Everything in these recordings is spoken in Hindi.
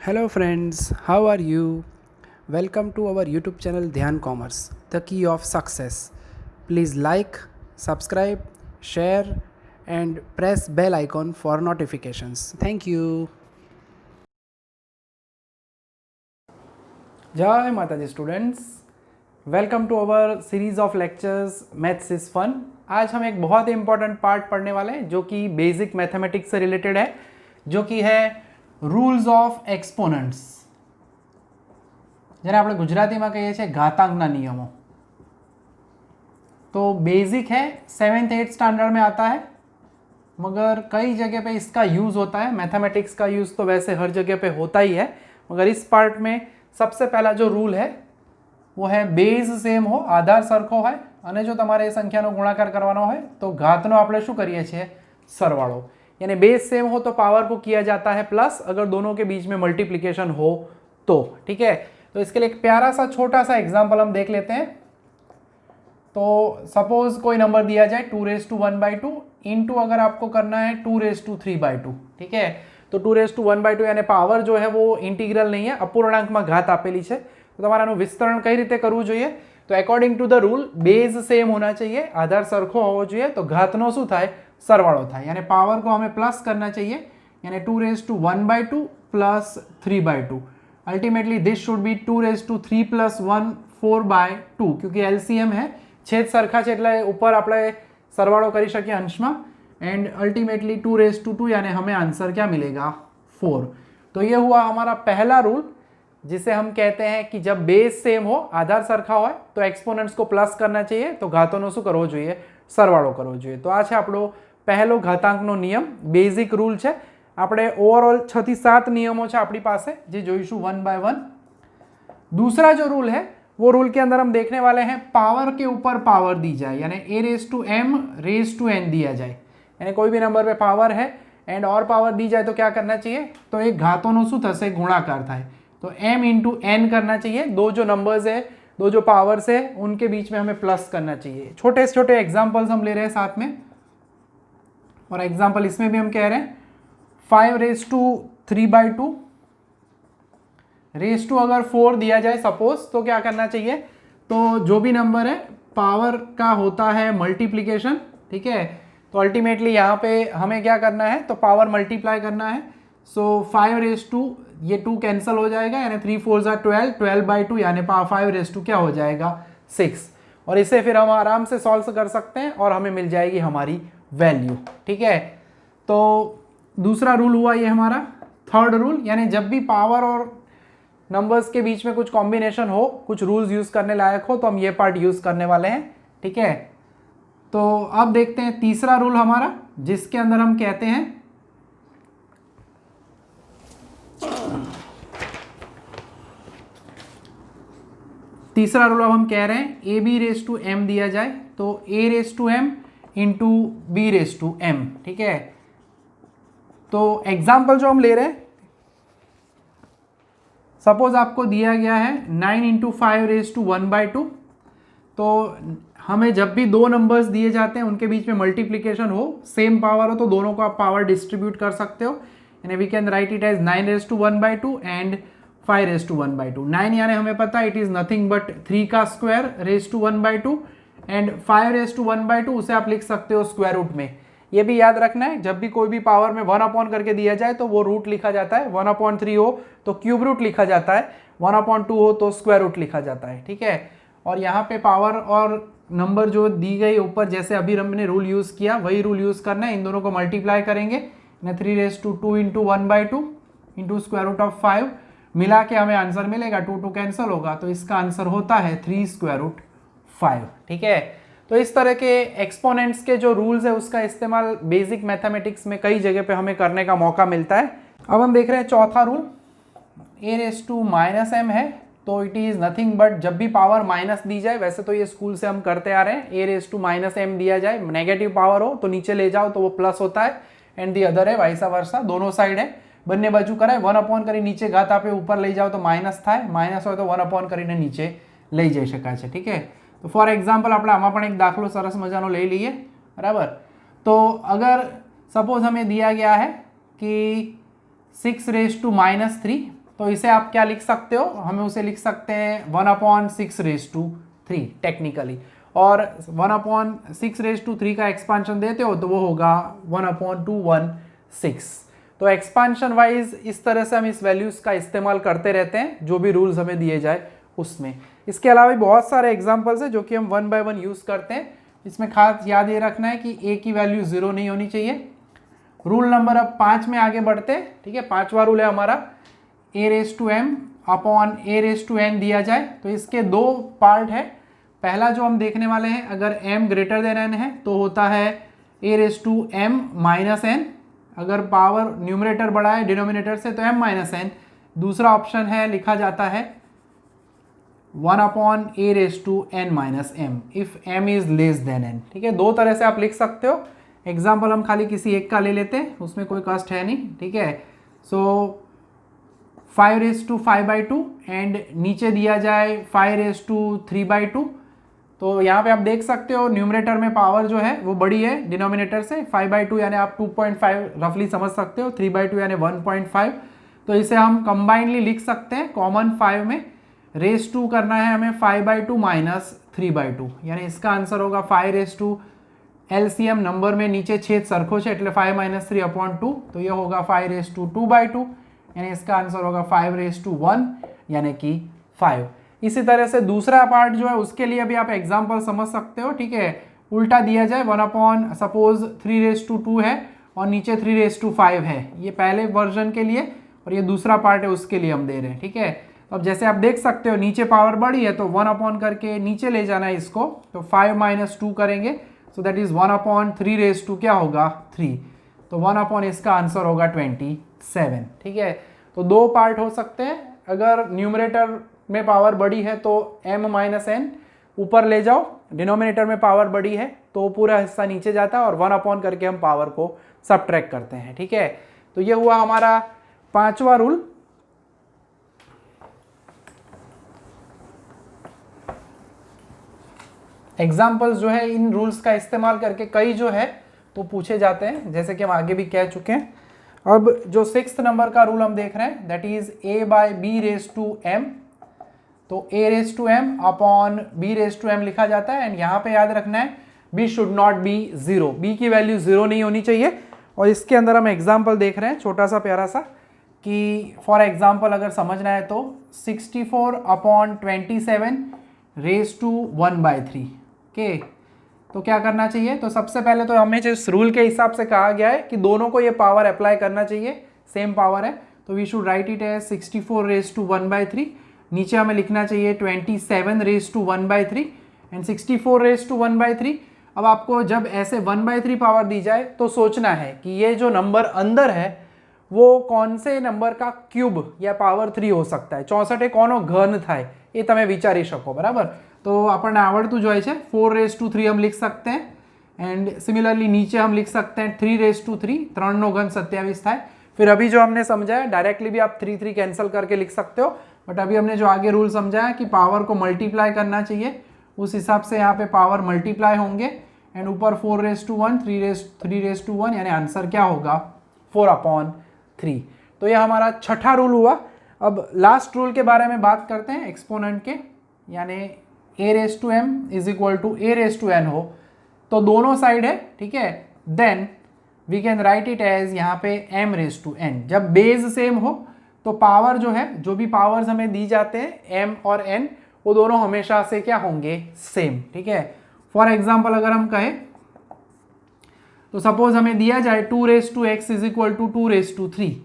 Hello friends, how are you? Welcome to our YouTube channel Dhyan Commerce, the key of success. Please like, subscribe, share and press bell icon for notifications. Thank you. जय माता दी students, welcome to our series of lectures maths is fun. आज हम एक बहुत ही इंपॉर्टेंट पार्ट पढ़ने वाले हैं जो कि बेसिक मैथमेटिक्स से रिलेटेड है, जो कि है रूल्स ऑफ एक्सपोनेंट्स, जेने આપણે ગુજરાતીમાં કહીએ છીએ ઘાતાંકના નિયમો। तो बेसिक है, 7th 8th स्टैंडर्ड में आता है, मगर कई जगह पे इसका यूज़ होता है। मैथमेटिक्स का यूज़ तो वैसे हर जगह पे होता ही है, मगर इस पार्ट में सबसे पहला जो रूल है वो है बेज सेम हो, आधार सरखो है અને જો તમારે એ સંખ્યાનો ગુણાકાર કરવાનો હોય તો ઘાતનો આપણે શું કરીએ છીએ? સરવાળો। यानी बेस सेम हो तो पावर को किया जाता है प्लस, अगर दोनों के बीच में मल्टीप्लिकेशन हो तो। ठीक है, तो इसके लिए एक प्यारा सा छोटा सा एग्जांपल हम देख लेते हैं। तो सपोज कोई नंबर दिया जाए 2⁻1/2 इंटू अगर आपको करना है 2⁻3/2। ठीक है, तो 2⁻1/2 यानी पावर जो है वो इंटीग्रल नहीं है, अपूर्णांक में घात आपेली है। तो તમારે વિસ્તરણ કઈ રીતે કરવું જોઈએ? तो according to the rule base same होना चाहिए, आधार सरखो होवो જોઈએ, तो घातनो શું થાય? सरवाड़ो થાય। यानी पावर को हमें प्लस करना चाहिए, यानी 2⁻1/2 plus 3/2। Ultimately this should be 2⁻3 + 1 4/2, क्योंकि एलसीएम है, छेद सरखा છે એટલે ઉપર આપણે સરવાળો કરી શકીએ અંશમાં। एंड अल्टीमेटली 2⁻2 यानी हमें आंसर क्या मिलेगा? 4। तो ये हुआ हमारा पहला रूल, जिसे हम कहते हैं कि जब बेस सेम हो, आधार सरखा हो, तो एक्सपोनेंट्स को प्लस करना चाहिए, तो घातों શું કરવો જોઈએ? સરવાળો કરવો જોઈએ। तो आ છે આપણો પહેલો ઘાતાંકનો નિયમ, બેઝિક રૂલ છે। આપણે ઓવરऑल 6 થી 7 નિયમો છે આપણી પાસે, જે જોઈશું 1 बाय 1। दूसरा जो रूल है वो रूल के अंदर हम देखने वाले हैं पावर के ऊपर पावर दी जाए, यानी a⁻m⁻n दिया जाए। यानी कोई भी नंबर पे पावर है एंड और पावर दी जाए तो क्या करना चाहिए? तो एक घातों શું થશે? गुणाकार થાય। तो m इंटू n करना चाहिए। दो जो नंबर्स है, दो जो पावर्स है, उनके बीच में हमें प्लस करना चाहिए। छोटे से छोटे एग्जाम्पल्स हम ले रहे हैं साथ में, और एग्जाम्पल इसमें भी हम कह रहे हैं 5⁻3/2 रेस टू अगर 4 दिया जाए सपोज, तो क्या करना चाहिए? तो जो भी नंबर है पावर का होता है मल्टीप्लीकेशन। ठीक है, तो अल्टीमेटली यहाँ पे हमें क्या करना है? तो पावर मल्टीप्लाई करना है। सो 5⁻2, ये 2 कैंसिल हो जाएगा, यानी 3 4 12, 12/2 यानी 5⁻2 क्या हो जाएगा? 6। और इसे फिर हम आराम से सॉल्व कर सकते हैं और हमें मिल जाएगी हमारी वैल्यू। ठीक है, तो दूसरा रूल हुआ ये हमारा थर्ड रूल, यानी जब भी पावर और नंबर्स के बीच में कुछ कॉम्बिनेशन हो, कुछ रूल्स यूज करने लायक हो, तो हम ये पार्ट यूज करने वाले हैं। ठीक है, तो अब देखते हैं तीसरा रूल हमारा, जिसके अंदर हम कहते हैं तीसरा रूल अब हम कह रहे हैं ab⁻m दिया जाए तो a⁻m इंटू b⁻m। ठीक है, तो एग्जाम्पल जो हम ले रहे हैं, सपोज आपको दिया गया है 9 इंटू 5⁻1/2। तो हमें जब भी दो नंबर्स दिए जाते हैं उनके बीच में मल्टीप्लिकेशन हो, सेम पावर हो, तो दोनों को आप पावर डिस्ट्रीब्यूट कर सकते हो। यानी we can write it as 9⁻1/2 and 5⁻1/2। 9 यानी हमें पता है इट इज नथिंग बट 3 का स्क्वायर ⁻1/2, एंड 5⁻1/2 उसे आप लिख सकते हो स्क्वायर रूट में। ये भी याद रखना है, जब भी कोई भी पावर में 1 करके दिया जाए तो वो रूट लिखा जाता है। 1/3 हो तो क्यूब रूट लिखा जाता है, 1/2 हो तो स्क्वायर रूट लिखा जाता है। ठीक है, और यहाँ पे पावर और नंबर जो दी गई ऊपर, जैसे अभी हमने रूल यूज़ किया वही रूल यूज़ करना है। इन दोनों को मल्टीप्लाई करेंगे, 3⁻2 into 1/2 into square root of 5, मिला के हमें आंसर मिलेगा। 2 2 कैंसिल होगा, तो इसका आंसर होता है 3√5। ठीक है, तो इस तरह के एक्सपोनेंट्स के जो रूल्स है उसका इस्तेमाल बेसिक मैथमेटिक्स में कई जगह पे हमें करने का मौका मिलता है। अब हम देख रहे हैं चौथा रूल, a⁻m है, तो इट इज़ नथिंग बट जब भी पावर माइनस दी जाए, वैसे तो ये स्कूल से हम करते आ रहे हैं, a⁻m दिया जाए, नेगेटिव पावर हो तो नीचे ले जाओ तो वो प्लस होता है, एंड दी अदर है वाइसा वर्सा, दोनों साइड है, બંને બાજુ કરાય। 1 કરી નીચે ઘાત આપે ઉપર લઈ જાઓ તો માઇનસ થાય, માઇનસ હોય તો 1 કરીને નીચે લઈ જઈ શકાય છે। ठीक है, तो फॉर एग्जाम्पल આપણે આમાં પણ એક દાખલો સરસ મજાનો લઈ લઈએ, બરાબર। तो अगर सपोज हमें दिया गया है कि 6⁻³ तो इसे आप क्या लिख सकते हो, हमें उसे लिख सकते हैं 1/6 टेक्निकली, और 1/6 का एक्सपांशन देते हो तो वो होगा 1/216। तो एक्सपांशन वाइज इस तरह से हम इस वैल्यूज़ का इस्तेमाल करते रहते हैं जो भी रूल्स हमें दिए जाए उसमें। इसके अलावा भी बहुत सारे एग्जांपल्स हैं जो कि हम 1 बाय 1 यूज़ करते हैं। इसमें खास याद ये रखना है कि ए की वैल्यू 0 नहीं होनी चाहिए। रूल नंबर अब 5 में आगे बढ़ते हैं, ठीक है। 5वां रूल है हमारा a/m/a/n दिया जाए तो इसके दो पार्ट है। पहला जो हम देखने वाले हैं, अगर m ग्रेटर देन n है तो होता है a/m-n, अगर पावर न्यूमरेटर बड़ा है डिनोमिनेटर से तो m-n। दूसरा ऑप्शन है, लिखा जाता है 1/a/n-m if m is less than n, ठीक है। दो तरह से आप लिख सकते हो। एग्जाम्पल हम खाली किसी एक का ले लेते हैं, उसमें कोई कष्ट है नहीं, ठीक है। सो 5/5/2 एंड नीचे दिया जाए 5/3/2। तो यहाँ पे आप देख सकते हो न्यूमरेटर में पावर जो है वो बड़ी है डिनोमिनेटर से। 5/2 यानी आप 2.5 रफली समझ सकते हो, 3/2 यानी 1.5। तो इसे हम कंबाइनली लिख सकते हैं कॉमन 5 में। रेस 2 करना है हमें 5/2 - 3/2, यानी इसका आंसर होगा 5 एलसीएम नंबर में नीचे छेद सरखो छे એટલે 5 - 3/2, तो ये होगा 5/2/2, यानी इसका आंसर होगा 5/1 यानी कि 5। इसी तरह से दूसरा पार्ट जो है उसके लिए भी आप एग्जांपल समझ सकते हो, ठीक है। उल्टा दिया जाए 1/सपोज 3/2 है और नीचे 3/5 है, ये पहले वर्जन के लिए, और ये दूसरा पार्ट है उसके लिए हम दे रहे हैं, ठीक है। तो अब जैसे आप देख सकते हो नीचे पावर बड़ी है तो 1 करके नीचे ले जाना है इसको, तो 5 - 2 करेंगे, सो दैट इज 1/3 क्या होगा 3, तो 1 इसका आंसर होगा 27, ठीक है। तो दो पार्ट हो सकते हैं, अगर न्यूमरेटर में पावर बड़ी है तो m-n ऊपर ले जाओ, डिनोमिनेटर में पावर बड़ी है तो पूरा हिस्सा नीचे जाता है और 1 करके हम पावर को सबट्रैक्ट करते हैं, ठीक है। तो ये हुआ हमारा 5वां रूल। एग्जाम्पल्स जो है इन रूल्स का इस्तेमाल करके कई जो है तो पूछे जाते हैं, जैसे कि हम आगे भी कह चुके हैं। अब जो 6th नंबर का रूल हम देख रहे हैं, दैट इज a/b/m। तो a/m/b/m लिखा जाता है, एंड यहाँ पे याद रखना है b should not be 0, b की वैल्यू 0 नहीं होनी चाहिए। और इसके अंदर हम एग्जाम्पल देख रहे हैं छोटा सा प्यारा सा, कि फॉर एग्जाम्पल अगर समझना है तो 64/27 के, तो क्या करना चाहिए, तो सबसे पहले तो हमें जिस रूल के हिसाब से कहा गया है कि दोनों को ये पावर अप्लाई करना चाहिए, सेम पावर है, तो we should write it as 64/1/3। नीचे हमें लिखना चाहिए 27/1/3 एंड 64/1/3। अब आपको जब ऐसे 1/3 पावर दी जाए तो सोचना है कि ये जो नंबर अंदर है वो कौन से नंबर का क्यूब या पावर 3 हो सकता है, 64 એ કોનો ઘન થાય એ તમે વિચારી શકો, બરાબર। तो આપણને આવડતું જ હોય છે 4/3 हम लिख सकते हैं, एंड सिमिलरली नीचे हम लिख सकते हैं 3/3, 3 નો ઘન 27 થાય। फिर अभी जो हमने समझाया डायरेक्टली भी आप 3 कैंसिल करके लिख सकते हो, बट अभी हमने जो आगे रूल समझाया कि पावर को मल्टीप्लाई करना चाहिए, उस हिसाब से यहाँ पे पावर मल्टीप्लाई होंगे, एंड ऊपर 4/1 3/1 यानी आंसर क्या होगा 4/3। तो ये हमारा छठा रूल हुआ। अब लास्ट रूल के बारे में बात करते हैं एक्सपोनेंट के, यानी a/m is equal to a/n हो तो दोनों साइड है, ठीक है, then we can write it as यहाँ पे m/n। जब बेस सेम हो तो पावर जो है, जो भी पावर्स हमें दी जाते हैं m और n, वो दोनों हमेशा से क्या होंगे सेम, ठीक है। फॉर एग्जाम्पल अगर हम कहें तो सपोज हमें दिया जाए 2x इज इक्वल टू 2/3,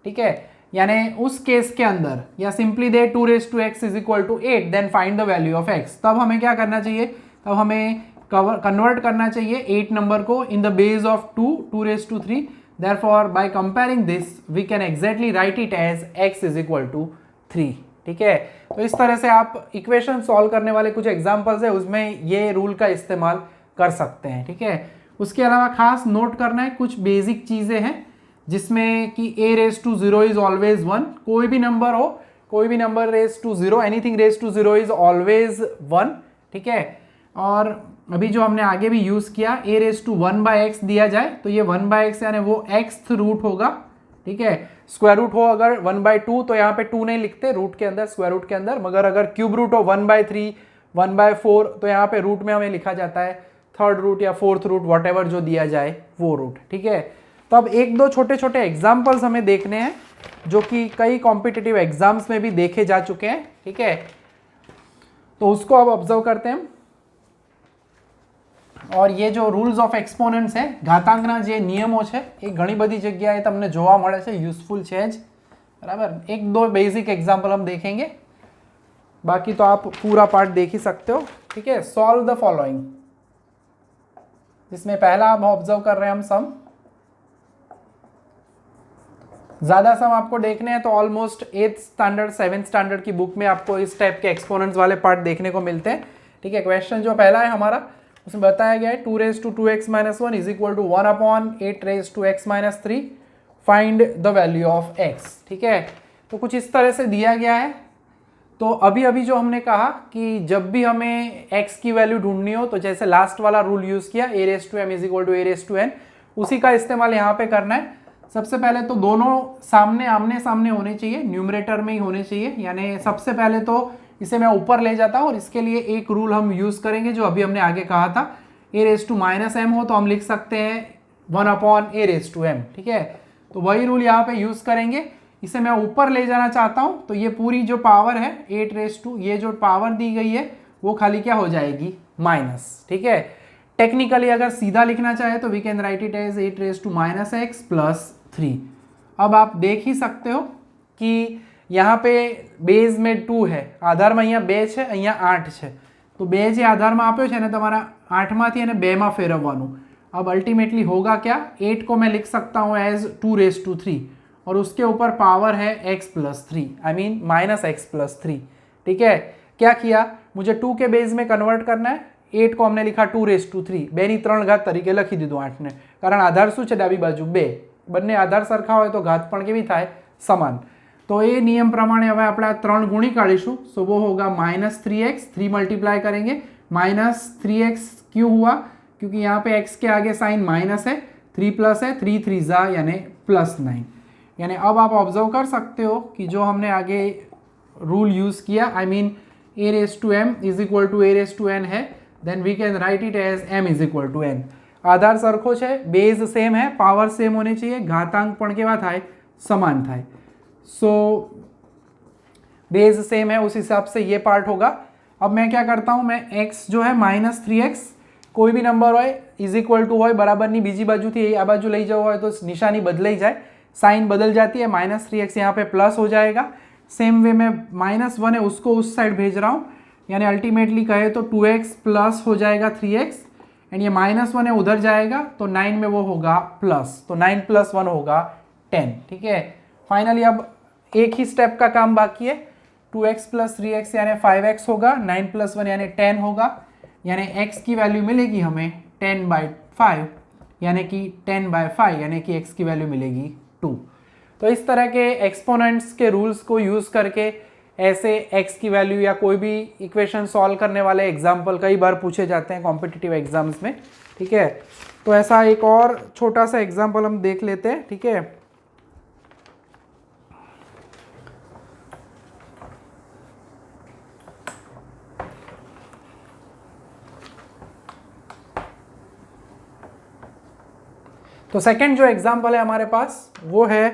ठीक है, यानी उस केस के अंदर, या simply they 2x is equal to 8 then find the value of x, तब हमें क्या करना चाहिए, तब हमें कन्वर्ट करना चाहिए 8 नंबर को in the base of 2/3। Therefore by comparing this we can exactly write it as x is equal to 3, ठीक है। तो इस तरह से आप इक्वेशन सॉल्व करने वाले कुछ एग्जांपल्स है उसमें ये रूल का इस्तेमाल कर सकते हैं, ठीक है। उसके अलावा खास नोट करना है कुछ बेसिक चीज़ें हैं जिसमें कि a/0 इज ऑलवेज 1, कोई भी नंबर हो, कोई भी नंबर (0), एनीथिंग (0) इज ऑलवेज 1, ठीक है। और अभी जो हमने आगे भी यूज़ किया a/1/x दिया जाए तो ये 1/x यानी वो xth रूट होगा, ठीक है। स्क्वायर रूट हो अगर 1/2 तो यहाँ पे 2 नहीं लिखते रूट के अंदर, स्क्वायर रूट के अंदर, मगर अगर क्यूब रूट हो 1/3 1/4 तो यहाँ पे रूट में हमें लिखा जाता है थर्ड रूट या फोर्थ रूट, वॉट एवर जो दिया जाए वो रूट, ठीक है। तो अब एक दो छोटे छोटे एग्जाम्पल्स हमें देखने हैं जो कि कई कॉम्पिटिटिव एग्जाम्स में भी देखे जा चुके हैं, ठीक है। तो उसको अब ऑब्जर्व करते हैं हम। और ये जो રૂલ્સ ઓફ એક્સપોનન્ટ્સ છે, ઘાતાંકના જે નિયમો છે એ ઘણી બધી જગ્યાએ તમને જોવા મળે છે, યુઝફુલ છે જ, बराबर। एक दो बेसिक एग्जाम्पल हम देखेंगे, बाकी तो आप पूरा पार्ट देख ही सकते हो, ठीक है। सॉल्व द फॉलोइंग, जिसमें पहला हम ऑब्जर्व कर रहे हैं हम सम। ज़्यादा सम आपको देखने हैं तो almost 8th standard 7th standard की बुक में आपको इस टाइप के एक्सपोनेंट्स वाले पार्ट देखने को मिलते हैं, ठीक है। क्वेश्चन जो पहला है हमारा उसमें बताया गया है 2 raised to 2x minus 1 is equal to 1/8 raised to x minus 3, find the value of x, ठीक है। तो कुछ इस तरह से दिया गया है। तो अभी अभी जो हमने कहा कि जब भी हमें x की वैल्यू ढूंढनी हो तो जैसे लास्ट वाला रूल यूज किया a raised to m is equal to a raised to n, उसी का इस्तेमाल यहाँ पे करना है। सबसे पहले तो दोनों आमने सामने होने चाहिए, न्यूमरेटर में ही होने चाहिए, यानी सबसे पहले तो इसे मैं ऊपर ले जाता हूँ और इसके लिए एक रूल हम यूज करेंगे जो अभी हमने आगे कहा था, a raised to minus m हो तो हम लिख सकते हैं 1/a raised to m, ठीक है। तो वही रूल यहाँ पे यूज करेंगे। इसे मैं ऊपर ले जाना चाहता हूँ तो ये पूरी जो पावर है 8 raised to, ये जो पावर दी गई है वो खाली क्या हो जाएगी, माइनस, ठीक है। टेक्निकली अगर सीधा लिखना चाहे तो we can write it as 8 raised to minus x plus 3। अब आप देख ही सकते हो कि यहाँ पे बेज में 2 है, आधार में અહીંયા 2 છે, અહીંયા 8 છે, तो 2 જે આધારમાં આપ્યો છે ને તમારા 8 માંથી એને 2 માં ફેરવવાનું। अब अल्टीमेटली होगा क्या, 8 को मैं लिख सकता हूँ एज 2 raised to 3 और उसके ऊपर पावर है x plus 3, I mean minus x plus 3, ठीक है। क्या किया, मुझे 2 के बेज में कन्वर्ट करना है, 8 को हमने लिखा 2 raised to 3, 2 ની 3 ઘાત તરીકે લખી દીધું 8 ને, કારણ આધાર શું છે ડાબી બાજુ 2, બંને આધાર સરખા હોય તો ઘાત પણ કેવી થાય, સમાન। तो ये नियम प्रमाणे हमें अपना 3 गुणी काढ़ीशू, सो वो होगा -3x, 3 मल्टीप्लाई करेंगे, -3x क्यों हुआ, क्योंकि यहाँ पे x के आगे साइन माइनस है, 3 प्लस है, 3 3 जा यानी +9। यानी अब आप ऑब्जर्व कर सकते हो कि जो हमने आगे रूल यूज़ किया, I mean a raised to m is equal to a raised to n है, then we can write it as m is equal to n। आधार सरखो है, बेज सेम है, पावर सेम होनी चाहिए, घातांक पण केवा थाय, समान थाय। सो बेस सेम है, उस हिसाब से ये पार्ट होगा। अब मैं क्या करता हूँ, मैं x जो है -3x, कोई भी नंबर हो इज इक्वल टू हो बराबर नहीं, बीजी बाजू थी आ बाजू लई जाओ तो निशानी बदलाई जाए, साइन बदल जाती है, -3x यहाँ पे प्लस हो जाएगा। सेम वे में -1 है उसको उस साइड भेज रहा हूँ, यानी अल्टीमेटली कहे तो 2x प्लस हो जाएगा 3x, एंड ये -1 है उधर जाएगा तो 9 में वो होगा प्लस, तो 9 + 1 होगा 10, ठीक है। फाइनली अब एक ही स्टेप का काम बाकी है, 2x + 3x यानी 5x होगा, 9 + 1 यानी 10 होगा, यानी x की वैल्यू मिलेगी हमें 10/5, यानी कि 10/5 यानी कि x की वैल्यू मिलेगी 2। तो इस तरह के एक्सपोनेंट्स के रूल्स को यूज़ करके ऐसे x की वैल्यू या कोई भी इक्वेशन सॉल्व करने वाले एग्जाम्पल कई बार पूछे जाते हैं कॉम्पिटिटिव एग्जाम्स में, ठीक है। तो ऐसा एक और छोटा सा एग्जाम्पल हम देख लेते हैं, ठीक है। तो सेकंड जो एग्जाम्पल है हमारे पास वो है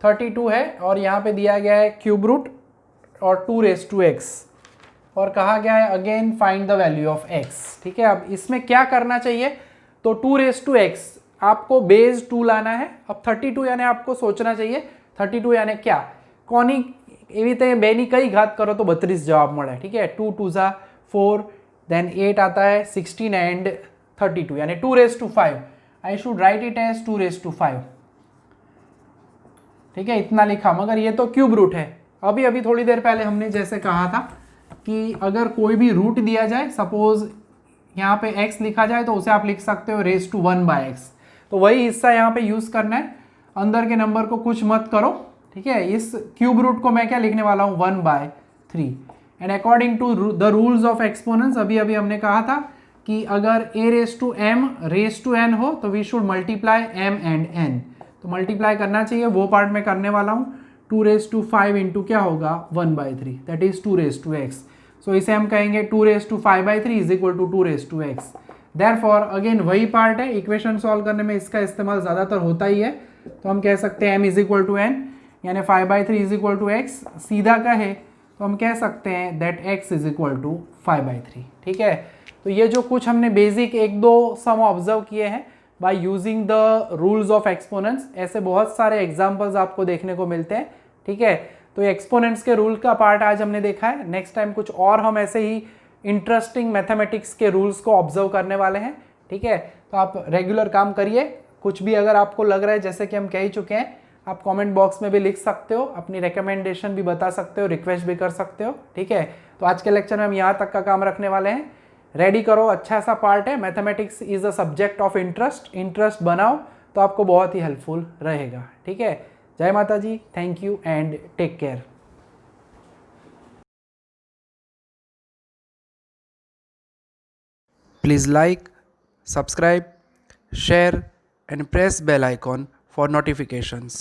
32 है, और यहाँ पे दिया गया है क्यूब रूट और 2 raised to x, और कहा गया है again find the value of x, ठीक है। अब इसमें क्या करना चाहिए, तो 2 raised to x आपको बेस 2 लाना है। अब 32 यानी आपको सोचना चाहिए 32 यानी क्या, कोनी एवी रीते 2 ની कई घात करो तो 32 जवाब મળે, ठीक है। 2 2 जा 4, देन 8 आता है 16 एंड 32 यानी 2 raised to 5, I should write it as 2 raised to 5, ठीक है। इतना लिखा, मगर ये तो क्यूब रूट है। अभी अभी थोड़ी देर पहले हमने जैसे कहा था कि अगर कोई भी रूट दिया जाए, सपोज यहाँ पे x लिखा जाए तो उसे आप लिख सकते हो raised to 1/x, तो वही हिस्सा यहाँ पे यूज करना है, अंदर के नंबर को कुछ मत करो, ठीक है। इस क्यूब रूट को मैं क्या लिखने वाला हूँ, 1/3, and according to the rules of exponents अभी अभी हमने कहा था कि अगर a raised to m raised to n हो तो we should multiply m and n, तो मल्टीप्लाई करना चाहिए, वो पार्ट मैं करने वाला हूँ। 2⁵ इंटू क्या होगा 1/3, दैट इज 2⁵x। सो इसे हम कहेंगे 2⁵5/3 is equal to 2⁵x। Therefore again वही पार्ट है, इक्वेशन सॉल्व करने में इसका इस्तेमाल ज़्यादातर होता ही है। तो हम कह सकते हैं m is equal to n, यानी 5/3 इज इक्वल टू x। सीधा का है तो हम कह सकते हैं that x is equal to 5/3। ठीक है, तो ये जो कुछ हमने बेसिक एक दो सम ऑब्जर्व किए हैं by using the rules of exponents, ऐसे बहुत सारे एग्जांपल्स आपको देखने को मिलते हैं। ठीक है, तो एक्सपोनेंट्स के रूल का पार्ट आज हमने देखा है। नेक्स्ट टाइम कुछ और हम ऐसे ही इंटरेस्टिंग मैथमेटिक्स के रूल्स को ऑब्जर्व करने वाले हैं। ठीक है, तो आप रेगुलर काम करिए। कुछ भी अगर आपको लग रहा है, जैसे कि हम कह ही चुके हैं, आप कमेंट बॉक्स में भी लिख सकते हो, अपनी रिकमेंडेशन भी बता सकते हो, रिक्वेस्ट भी कर सकते हो। ठीक है, तो आज के लेक्चर में हम यहाँ तक का काम रखने वाले हैं। रेडी करो, अच्छा सा पार्ट है, mathematics is a subject of interest बनाओ तो आपको बहुत ही हेल्पफुल रहेगा। ठीक है, जय Mata ji, thank you and take care. Please like, subscribe, share and press bell icon for notifications.